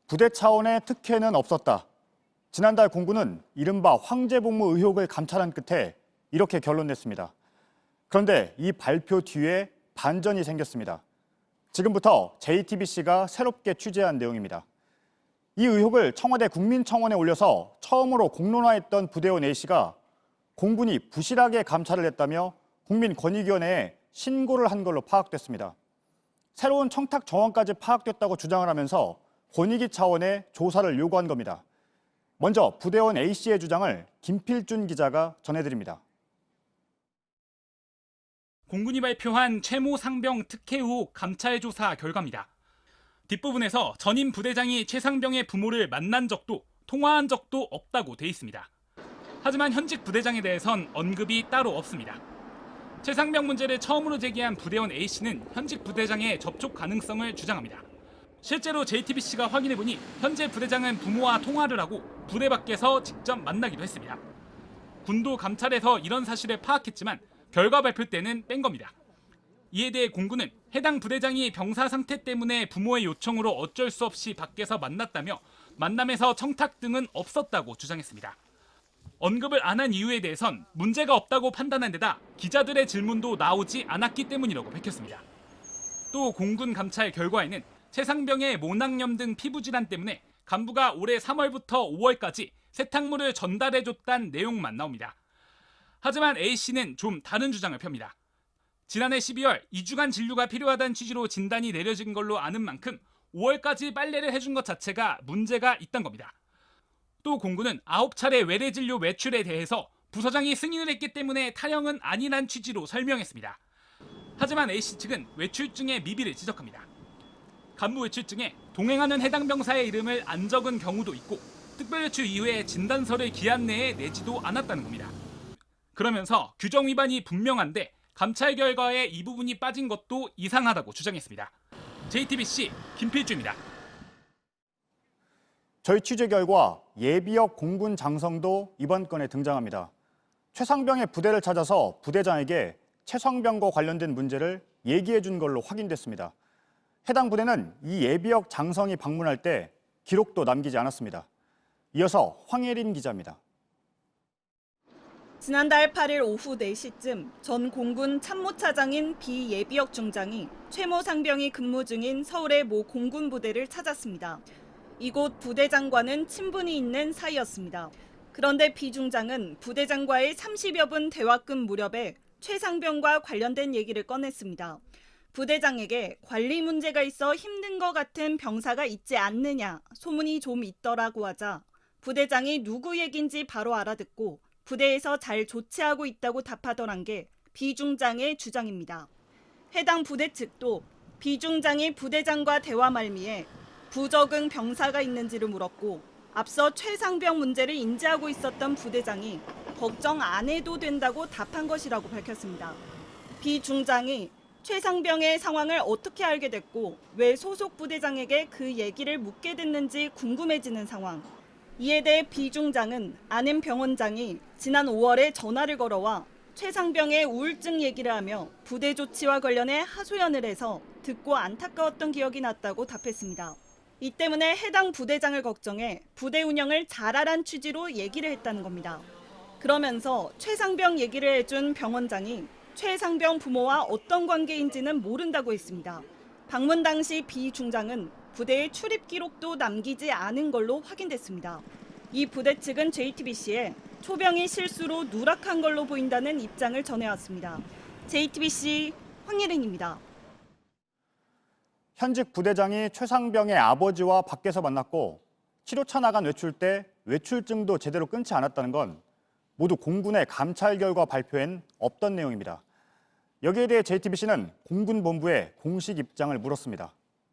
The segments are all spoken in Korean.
부대 차원의 특혜는 없었다. 지난달 공군은 이른바 황제복무 의혹을 감찰한 끝에 이렇게 결론냈습니다. 그런데 이 발표 뒤에 반전이 생겼습니다. 지금부터 JTBC가 새롭게 취재한 내용입니다. 이 의혹을 청와대 국민청원에 올려서 처음으로 공론화했던 부대원 A씨가 공군이 부실하게 감찰을 했다며 국민권익위원회에 신고를 한 걸로 파악됐습니다. 새로운 청탁 정황까지 파악됐다고 주장을 하면서 권익위 차원의 조사를 요구한 겁니다. 먼저 부대원 A씨의 주장을 김필준 기자가 전해드립니다. 공군이 발표한 최모 상병 특혜 의혹 감찰 조사 결과입니다. 뒷부분에서 전임 부대장이 최 상병의 부모를 만난 적도 통화한 적도 없다고 돼 있습니다. 하지만 현직 부대장에 대해선 언급이 따로 없습니다. 최 상병 문제를 처음으로 제기한 부대원 A씨는 현직 부대장의 접촉 가능성을 주장합니다. 실제로 JTBC가 확인해보니 현재 부대장은 부모와 통화를 하고 부대 밖에서 직접 만나기도 했습니다. 군도 감찰에서 이런 사실을 파악했지만 결과 발표 때는 뺀 겁니다. 이에 대해 공군은 해당 부대장이 병사 상태 때문에 부모의 요청으로 어쩔 수 없이 밖에서 만났다며 만남에서 청탁 등은 없었다고 주장했습니다. 언급을 안 한 이유에 대해선 문제가 없다고 판단한 데다 기자들의 질문도 나오지 않았기 때문이라고 밝혔습니다. 또 공군 감찰 결과에는 최 상병의 모낭염 등 피부 질환 때문에 간부가 올해 3월부터 5월까지 세탁물을 전달해줬다는 내용만 나옵니다. 하지만 A씨는 좀 다른 주장을 펴니다. 지난해 12월 2주간 진료가 필요하다는 취지로 진단이 내려진 걸로 아는 만큼 5월까지 빨래를 해준 것 자체가 문제가 있던 겁니다. 또 공군은 9차례 외래 진료 외출에 대해서 부서장이 승인을 했기 때문에 타령은 아니란 취지로 설명했습니다. 하지만 A씨 측은 외출증의 미비를 지적합니다. 간부 외출증에 동행하는 해당 병사의 이름을 안 적은 경우도 있고 특별외출 이후에 진단서를 기한 내에 내지도 않았다는 겁니다. 그러면서 규정 위반이 분명한데 감찰 결과에 이 부분이 빠진 것도 이상하다고 주장했습니다. JTBC 김필주입니다. 저희 취재 결과 예비역 공군 장성도 이번 건에 등장합니다. 최 상병의 부대를 찾아서 부대장에게 최 상병과 관련된 문제를 얘기해 준 걸로 확인됐습니다. 해당 부대는 이 예비역 장성이 방문할 때 기록도 남기지 않았습니다. 이어서 황예린 기자입니다. 지난달 8일 오후 4시쯤 전 공군 참모차장인 비 예비역 중장이 최모 상병이 근무 중인 서울의 모 공군 부대를 찾았습니다. 이곳 부대장과는 친분이 있는 사이였습니다. 그런데 비 중장은 부대장과의 30여 분 대화 끝 무렵에 최 상병과 관련된 얘기를 꺼냈습니다. 부대장에게 관리 문제가 있어 힘든 것 같은 병사가 있지 않느냐 소문이 좀 있더라고 하자 부대장이 누구 얘긴지 바로 알아듣고 부대에서 잘 조치하고 있다고 답하더란 게 비 중장의 주장입니다. 해당 부대 측도 비 중장이 부대장과 대화 말미에 부적응 병사가 있는지를 물었고 앞서 최 상병 문제를 인지하고 있었던 부대장이 걱정 안 해도 된다고 답한 것이라고 밝혔습니다. 비 중장이 최 상병의 상황을 어떻게 알게 됐고 왜 소속 부대장에게 그 얘기를 묻게 됐는지 궁금해지는 상황. 이에 대해 비 중장은 아는 병원장이 지난 5월에 전화를 걸어와 최 상병의 우울증 얘기를 하며 부대 조치와 관련해 하소연을 해서 듣고 안타까웠던 기억이 났다고 답했습니다. 이 때문에 해당 부대장을 걱정해 부대 운영을 잘하란 취지로 얘기를 했다는 겁니다. 그러면서 최 상병 얘기를 해준 병원장이 최 상병 부모와 어떤 관계인지는 모른다고 했습니다. 방문 당시 비 중장은 부대의 출입 기록도 남기지 않은 걸로 확인됐습니다. 이 부대 측은 JTBC에 초병이 실수로 누락한 걸로 보인다는 입장을 전해왔습니다. JTBC 황예린입니다. 현직 부대장이 최 상병의 아버지와 밖에서 만났고 치료차 나간 외출 때 외출증도 제대로 끊지 않았다는 건 모두 공군의 감찰 결과 발표엔 없던 내용입니다. 여기에 대해 JTBC는 공군본부에 공식 입장을 물었습니다.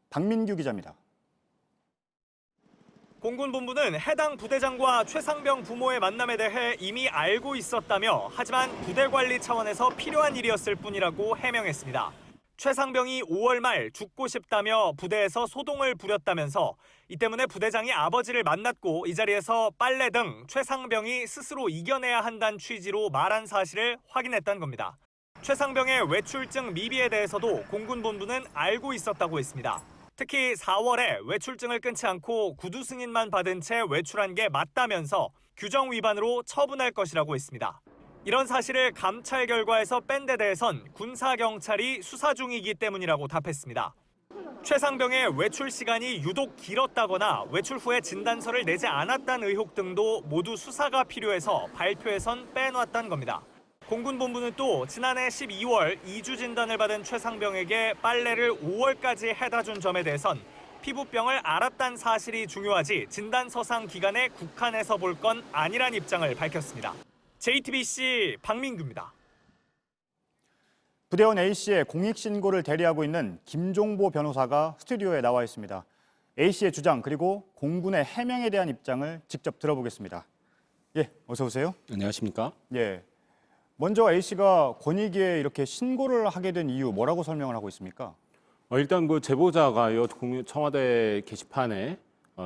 박민규 기자입니다. 공군본부는 해당 부대장과 최 상병 부모의 만남에 대해 이미 알고 있었다며 하지만 부대 관리 차원에서 필요한 일이었을 뿐이라고 해명했습니다. 최 상병이 5월 말 죽고 싶다며 부대에서 소동을 부렸다면서 이 때문에 부대장이 아버지를 만났고 이 자리에서 빨래 등 최 상병이 스스로 이겨내야 한다는 취지로 말한 사실을 확인했다는 겁니다. 최 상병의 외출증 미비에 대해서도 공군본부는 알고 있었다고 했습니다. 특히 4월에 외출증을 끊지 않고 구두 승인만 받은 채 외출한 게 맞다면서 규정 위반으로 처분할 것이라고 했습니다. 이런 사실을 감찰 결과에서 뺀 데 대해선 군사경찰이 수사 중이기 때문이라고 답했습니다. 최상병의 외출 시간이 유독 길었다거나 외출 후에 진단서를 내지 않았다는 의혹 등도 모두 수사가 필요해서 발표에선 빼놨다는 겁니다. 공군본부는 또 지난해 12월 2주 진단을 받은 최상병에게 빨래를 5월까지 해다 준 점에 대해선 피부병을 알았다는 사실이 중요하지 진단서상 기간에 국한해서 볼 건 아니란 입장을 밝혔습니다. JTBC 박민규입니다. 부대원 A씨의 공익신고를 대리하고 있는 김종보 변호사가 스튜디오에 나와 있습니다. A씨의 주장 그리고 공군의 해명에 대한 입장을 직접 들어보겠습니다. 예, 어서 오세요. 안녕하십니까? 예, 먼저 A씨가 권익위에 이렇게 신고를 하게 된 이유 뭐라고 설명을 하고 있습니까? 일단 그 제보자가 청와대 게시판에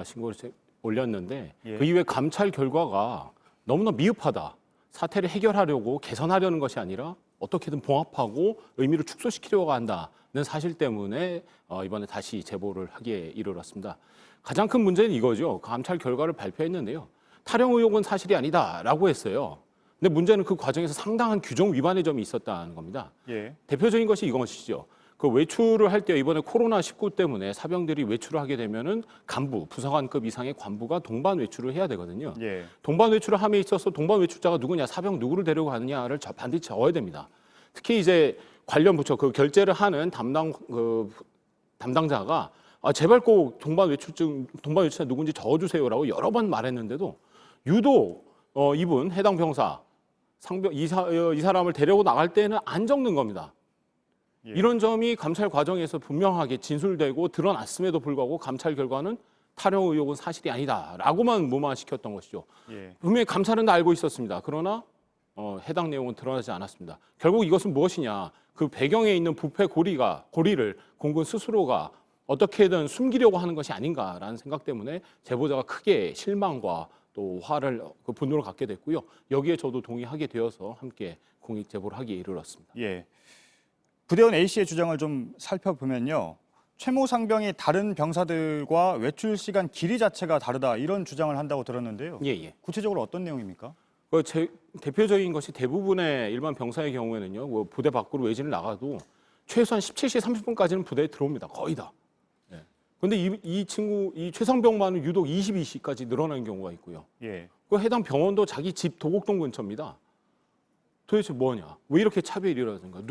신고를 올렸는데 예. 그 이후에 감찰 결과가 너무나 미흡하다. 사태를 해결하려고 개선하려는 것이 아니라 어떻게든 봉합하고 의미를 축소시키려고 한다는 사실 때문에 이번에 다시 제보를 하기에 이르렀습니다. 가장 큰 문제는 이거죠. 감찰 결과를 발표했는데요. 탈영 의혹은 사실이 아니다라고 했어요. 근데 문제는 그 과정에서 상당한 규정 위반의 점이 있었다는 겁니다. 예, 대표적인 것이 이것이죠. 그 외출을 할 때 이번에 코로나19 때문에 사병들이 외출을 하게 되면은 간부, 부사관급 이상의 관부가 동반 외출을 해야 되거든요. 예, 동반 외출을 함에 있어서 동반 외출자가 누구냐, 사병 누구를 데리고 가느냐를 반드시 적어야 됩니다. 특히 이제 관련 부처 그 결재를 하는 담당자가 제발 꼭 동반 외출자 누군지 적어주세요라고 여러 번 말했는데도 유독 이분 해당 병사 상병 이 사람을 데리고 나갈 때는 안 적는 겁니다. 예. 이런 점이 감찰 과정에서 분명하게 진술되고 드러났음에도 불구하고 감찰 결과는 탈영 의혹은 사실이 아니다라고만 무마시켰던 것이죠. 예, 분명히 감찰은 다 알고 있었습니다. 그러나 해당 내용은 드러나지 않았습니다. 결국 이것은 무엇이냐? 그 배경에 있는 부패 고리를 공군 스스로가 어떻게든 숨기려고 하는 것이 아닌가라는 생각 때문에 제보자가 크게 실망과 또 그 분노를 갖게 됐고요. 여기에 저도 동의하게 되어서 함께 공익 제보를 하기에 이르렀습니다. 예. 부대원 A씨의 주장을 좀 살펴보면요. 최모 상병이 다른 병사들과 외출 시간 길이 자체가 다르다 이런 주장을 한다고 들었는데요. 예. 구체적으로 어떤 내용입니까? 대표적인 것이 대부분의 일반 병사의 경우에는요. 뭐 부대 밖으로 외진을 나가도 최소한 17시 30분까지는 부대에 들어옵니다. 거의 다. 그런데 이 최상병만은 유독 22시까지 늘어나는 경우가 있고요. 예, 그 해당 병원도 자기 집 도곡동 근처입니다. 도대체 뭐냐? 왜 이렇게 차별이 일어나는가?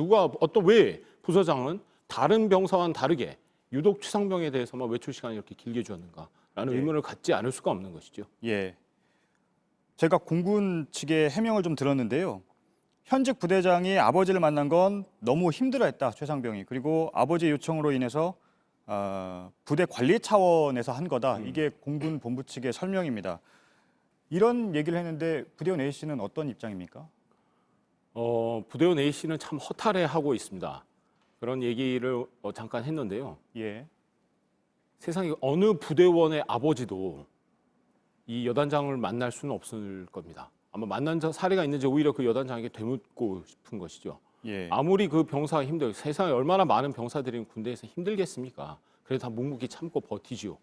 왜 부서장은 다른 병사와는 다르게 유독 최상병에 대해서만 외출 시간을 이렇게 길게 주었는가라는 예. 의문을 갖지 않을 수가 없는 것이죠. 예. 제가 공군 측의 해명을 좀 들었는데요. 현직 부대장이 아버지를 만난 건 너무 힘들어했다, 최상병이. 그리고 아버지의 요청으로 인해서 부대 관리 차원에서 한 거다. 이게 공군 본부 측의 설명입니다. 이런 얘기를 했는데 부대원 A씨는 어떤 입장입니까? 부대원 A씨는 참 허탈해하고 있습니다. 그런 얘기를 잠깐 했는데요. 예, 세상에 어느 부대원의 아버지도 이 여단장을 만날 수는 없을 겁니다. 아마 만난 사례가 있는지 오히려 그 여단장에게 되묻고 싶은 것이죠. 예, 아무리 그 병사가 세상에 얼마나 많은 병사들이 군대에서 힘들겠습니까? 그래도 다 묵묵히 참고 버티지요.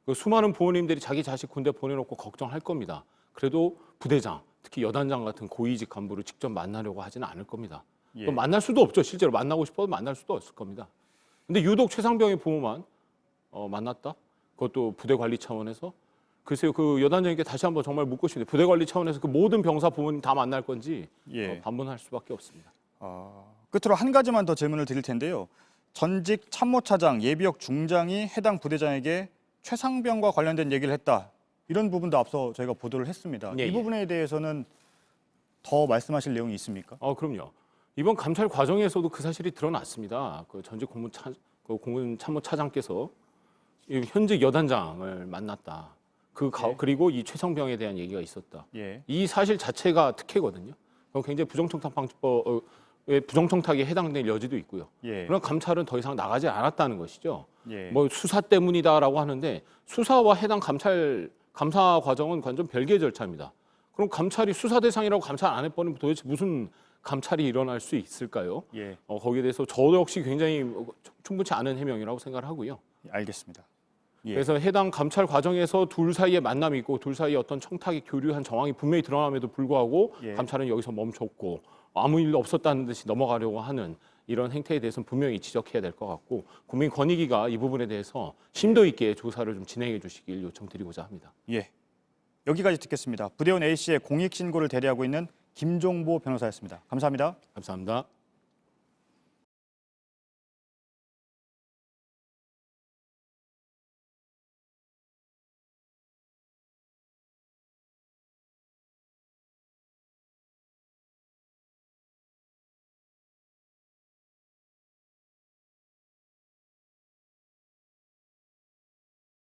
그 수많은 부모님들이 자기 자식 군대 보내놓고 걱정할 겁니다. 그래도 부대장, 특히 여단장 같은 고위직 간부를 직접 만나려고 하지는 않을 겁니다. 예. 또 만날 수도 없죠. 실제로 만나고 싶어도 만날 수도 없을 겁니다. 근데 유독 최상병의 부모만 만났다? 그것도 부대 관리 차원에서? 글쎄요, 그 여단장에게 다시 한번 정말 묻고 싶은데 부대 관리 차원에서 그 모든 병사 부모님 다 만날 건지 예. 반문할 수밖에 없습니다. 끝으로 한 가지만 더 질문을 드릴 텐데요. 전직 참모차장, 예비역 중장이 해당 부대장에게 최상병과 관련된 얘기를 했다. 이런 부분도 앞서 저희가 보도를 했습니다. 예, 이 부분에 대해서는 더 말씀하실 내용이 있습니까? 그럼요. 이번 감찰 과정에서도 그 사실이 드러났습니다. 그 전직 공군 참모차장께서 현직 여단장을 만났다. 그리고 이 최상병에 대한 얘기가 있었다. 예, 이 사실 자체가 특혜거든요. 그럼 굉장히 부정청탁방지법에 부정청탁에 해당될 여지도 있고요. 예, 그런 감찰은 더 이상 나가지 않았다는 것이죠. 예, 뭐 수사 때문이다라고 하는데 수사와 해당 감사 과정은 완전 별개의 절차입니다. 그럼 감찰이 수사 대상이라고 감찰 안 해버리면 도대체 무슨 감찰이 일어날 수 있을까요? 예, 거기에 대해서 저도 역시 굉장히 충분치 않은 해명이라고 생각을 하고요. 알겠습니다. 예. 그래서 해당 감찰 과정에서 둘 사이에 만남이 있고 둘 사이에 어떤 청탁이 교류한 정황이 분명히 드러남에도 불구하고 예. 감찰은 여기서 멈췄고 아무 일도 없었다는 듯이 넘어가려고 하는 이런 행태에 대해서는 분명히 지적해야 될 것 같고 국민권익위가 이 부분에 대해서 심도 있게 조사를 좀 진행해 주시길 요청드리고자 합니다. 예. 여기까지 듣겠습니다. 부대원 A씨의 공익신고를 대리하고 있는 김종보 변호사였습니다. 감사합니다. 감사합니다.